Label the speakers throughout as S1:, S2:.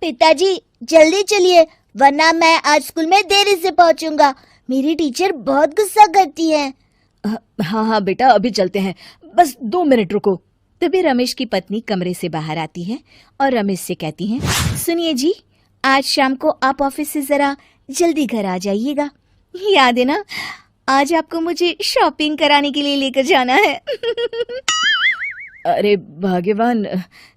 S1: पिताजी जल्दी चलिए, वरना मैं आज स्कूल में देरी से पहुंचूंगा। मेरी टीचर बहुत गुस्सा करती है।
S2: हाँ बेटा, अभी चलते हैं, बस 2 मिनट रुको। तभी रमेश की पत्नी कमरे से बाहर आती है और रमेश से कहती हैं, सुनिए जी, आज शाम को आप ऑफिस से जरा जल्दी घर आ जाइएगा। याद है ना, आज आपको मुझे शॉपिंग कराने के लिए लेकर जाना है। अरे भाग्यवान,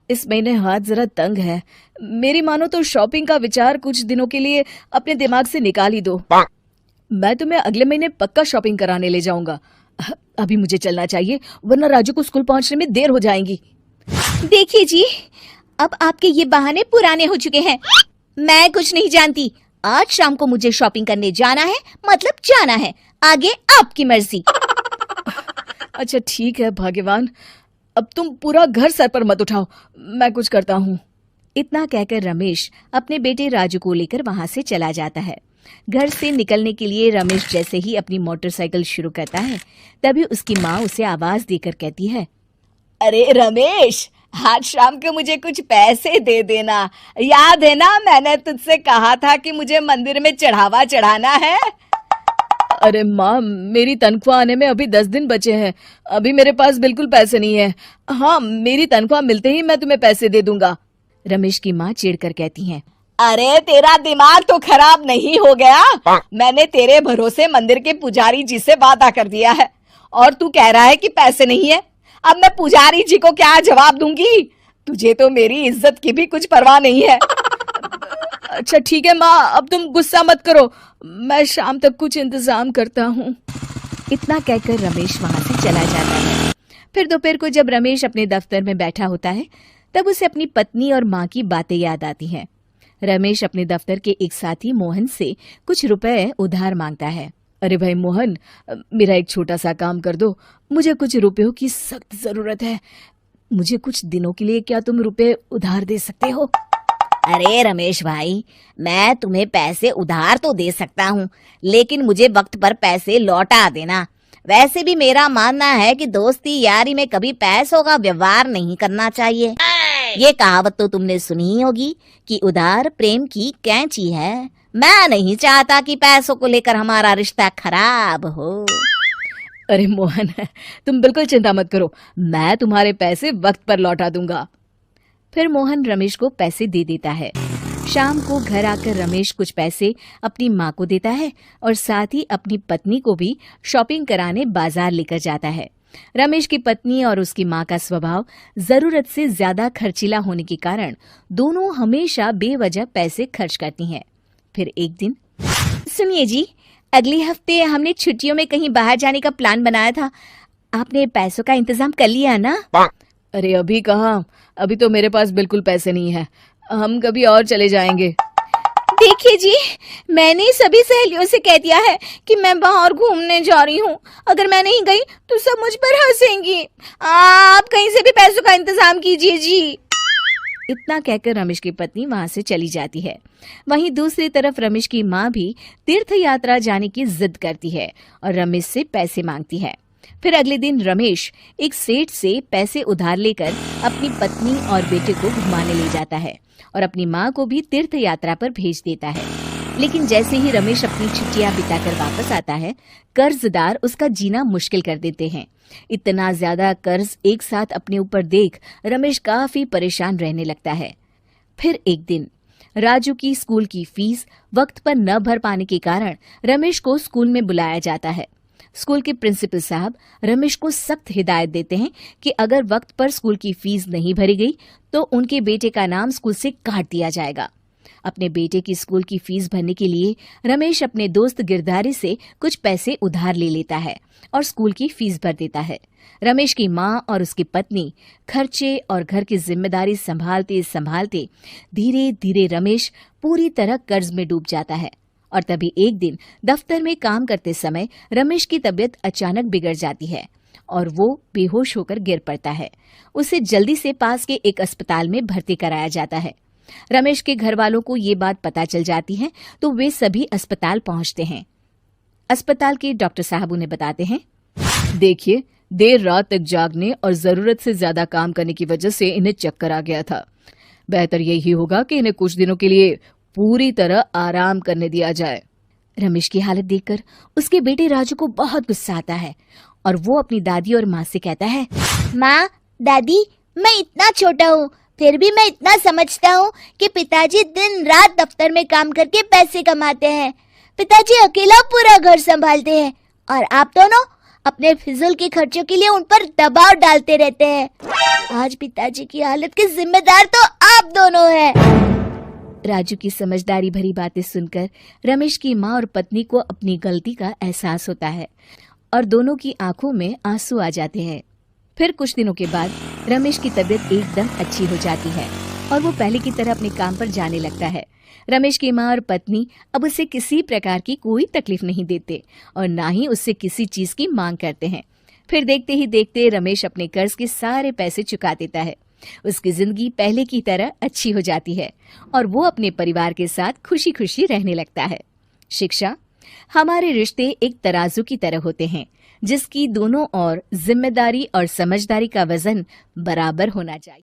S2: इस महीने हाथ जरा तंग है। मेरी मानो तो शॉपिंग का विचार कुछ दिनों के लिए अपने दिमाग से निकाल ही दो। मैं तुम्हें अगले महीने पक्का शॉपिंग कराने ले जाऊंगा। अभी मुझे चलना चाहिए, वरना राजू को स्कूल पहुंचने में देर हो जाएगी। देखिए जी, अब आपके ये बहाने पुराने हो चुके हैं। मैं कुछ नहीं जानती। आज शाम को मुझे शॉपिंग करने जाना है, मतलब जाना है। आगे आपकी मर्जी। अच्छा ठीक है भाग्यवान, अब तुम पूरा घर सर पर मत उठाओ, मैं कुछ करता हूँ। इतना कहकर रमेश अपने बेटे राजू को लेकर वहां से चला जाता है। घर से निकलने के लिए रमेश जैसे ही अपनी मोटरसाइकिल शुरू करता है, तभी उसकी माँ उसे आवाज देकर कहती है, अरे रमेश, आज शाम को मुझे कुछ पैसे दे देना। याद है ना, मैंने तुझसे कहा था कि मुझे मंदिर में चढ़ावा चढ़ाना है। अरे माँ, मेरी तनख्वाह आने में अभी 10 दिन बचे हैं, अभी मेरे पास बिल्कुल पैसे नहीं है। हाँ, मेरी तनख्वाह मिलते ही मैं तुम्हें पैसे दे दूंगा। रमेश की माँ चिढ़कर कहती हैं, अरे तेरा दिमाग तो खराब नहीं हो गया? मैंने तेरे भरोसे मंदिर के पुजारी जी से वादा कर दिया है और तू कह रहा है कि पैसे नहीं है। अब मैं पुजारी जी को क्या जवाब दूंगी? तुझे तो मेरी इज्जत की भी कुछ परवाह नहीं है। अच्छा ठीक है माँ, अब तुम गुस्सा मत करो, मैं शाम तक कुछ इंतजाम करता हूँ। इतना कहकर रमेश वहां से चला जाता है। फिर दोपहर को जब रमेश अपने दफ्तर में बैठा होता है, तब उसे अपनी पत्नी और माँ की बातें याद आती हैं। रमेश अपने दफ्तर के एक साथी मोहन से कुछ रुपए उधार मांगता है। अरे भाई मोहन, मेरा एक छोटा सा काम कर दो, मुझे कुछ रुपयों की सख्त जरूरत है। मुझे कुछ दिनों के लिए क्या तुम रुपए उधार दे सकते हो?
S1: अरे रमेश भाई, मैं तुम्हें पैसे उधार तो दे सकता हूँ, लेकिन मुझे वक्त पर पैसे लौटा देना। वैसे भी मेरा मानना है कि दोस्ती यारी में कभी पैसों का व्यवहार नहीं करना चाहिए। ये कहावत तो तुमने सुनी ही होगी कि उधार प्रेम की कैंची है। मैं नहीं चाहता कि पैसों को लेकर हमारा रिश्ता खराब हो।
S2: अरे मोहन, तुम बिल्कुल चिंता मत करो, मैं तुम्हारे पैसे वक्त पर लौटा दूंगा। फिर मोहन रमेश को पैसे दे देता है। शाम को घर आकर रमेश कुछ पैसे अपनी माँ को देता है और साथ ही अपनी पत्नी को भी शॉपिंग कराने बाजार लेकर जाता है। रमेश की पत्नी और उसकी माँ का स्वभाव जरूरत से ज्यादा खर्चीला होने के कारण दोनों हमेशा बेवजह पैसे खर्च करती हैं। फिर एक दिन, सुनिए जी, अगले हफ्ते हमने छुट्टियों में कहीं बाहर जाने का प्लान बनाया था। आपने पैसों का इंतजाम कर लिया ना? अरे अभी कहाँ, अभी तो मेरे पास बिल्कुल पैसे नहीं है, हम कभी और चले जाएंगे। देखिए जी, मैंने सभी सहेलियों से कह दिया है कि मैं बाहर घूमने जा रही हूँ। अगर मैं नहीं गई तो सब मुझ पर हंसेंगी। आप कहीं से भी पैसों का इंतजाम कीजिए जी। इतना कहकर रमेश की पत्नी वहां से चली जाती है। वहीं दूसरी तरफ रमेश की माँ भी तीर्थ यात्रा जाने की जिद करती है और रमेश से पैसे मांगती है। फिर अगले दिन रमेश एक सेठ से पैसे उधार लेकर अपनी पत्नी और बेटे को घुमाने ले जाता है और अपनी माँ को भी तीर्थ यात्रा पर भेज देता है। लेकिन जैसे ही रमेश अपनी छुट्टियां बिताकर वापस आता है, कर्जदार उसका जीना मुश्किल कर देते हैं। इतना ज्यादा कर्ज एक साथ अपने ऊपर देख रमेश काफी परेशान रहने लगता है। फिर एक दिन राजू की स्कूल की फीस वक्त पर न भर पाने के कारण रमेश को स्कूल में बुलाया जाता है। स्कूल के प्रिंसिपल साहब रमेश को सख्त हिदायत देते हैं कि अगर वक्त पर स्कूल की फीस नहीं भरी गई तो उनके बेटे का नाम स्कूल से काट दिया जाएगा। अपने बेटे की स्कूल की फीस भरने के लिए रमेश अपने दोस्त गिरधारी से कुछ पैसे उधार ले लेता है और स्कूल की फीस भर देता है। रमेश की माँ और उसकी पत्नी खर्चे और घर की जिम्मेदारी संभालते संभालते धीरे धीरे रमेश पूरी तरह कर्ज में डूब जाता है। और तभी एक दिन दफ्तर में काम करते समय रमेश की तबीयत अचानक बिगड़ जाती है और वो बेहोश होकर गिर पड़ता है। उसे जल्दी से पास के एक अस्पताल में भर्ती कराया जाता है। रमेश के घर वालों को ये बात पता चल जाती है तो वे सभी अस्पताल पहुंचते हैं। अस्पताल के डॉक्टर साहब उन्हें बताते हैं, देखिए, देर रात तक जागने और जरूरत से ज्यादा काम करने की वजह से इन्हें चक्कर आ गया था। बेहतर यही होगा कि इन्हें कुछ दिनों के लिए पूरी तरह आराम करने दिया जाए।
S1: रमेश की हालत देखकर उसके बेटे राजू को बहुत गुस्सा आता है और वो अपनी दादी और माँ से कहता है, माँ, दादी, मैं इतना छोटा हूँ, फिर भी मैं इतना समझता हूँ कि पिताजी दिन रात दफ्तर में काम करके पैसे कमाते हैं। पिताजी अकेला पूरा घर संभालते हैं और आप दोनों अपने फिजूल के खर्चों के लिए उन पर दबाव डालते रहते हैं। आज पिताजी की हालत के जिम्मेदार तो आप दोनों हैं। राजू की समझदारी भरी बातें सुनकर रमेश की माँ और पत्नी को अपनी गलती का एहसास होता है और दोनों की आंखों में आंसू आ जाते हैं। फिर कुछ दिनों के बाद रमेश की तबीयत एकदम अच्छी हो जाती है और वो पहले की तरह अपने काम पर जाने लगता है। रमेश की माँ और पत्नी अब उसे किसी प्रकार की कोई तकलीफ नहीं देते और ना ही उससे किसी चीज की मांग करते हैं। फिर देखते ही देखते रमेश अपने कर्ज के सारे पैसे चुका देता है। उसकी जिंदगी पहले की तरह अच्छी हो जाती है और वो अपने परिवार के साथ खुशी खुशी रहने लगता है। शिक्षा, हमारे रिश्ते एक तराजू की तरह होते हैं जिसकी दोनों ओर जिम्मेदारी और समझदारी का वजन बराबर होना चाहिए।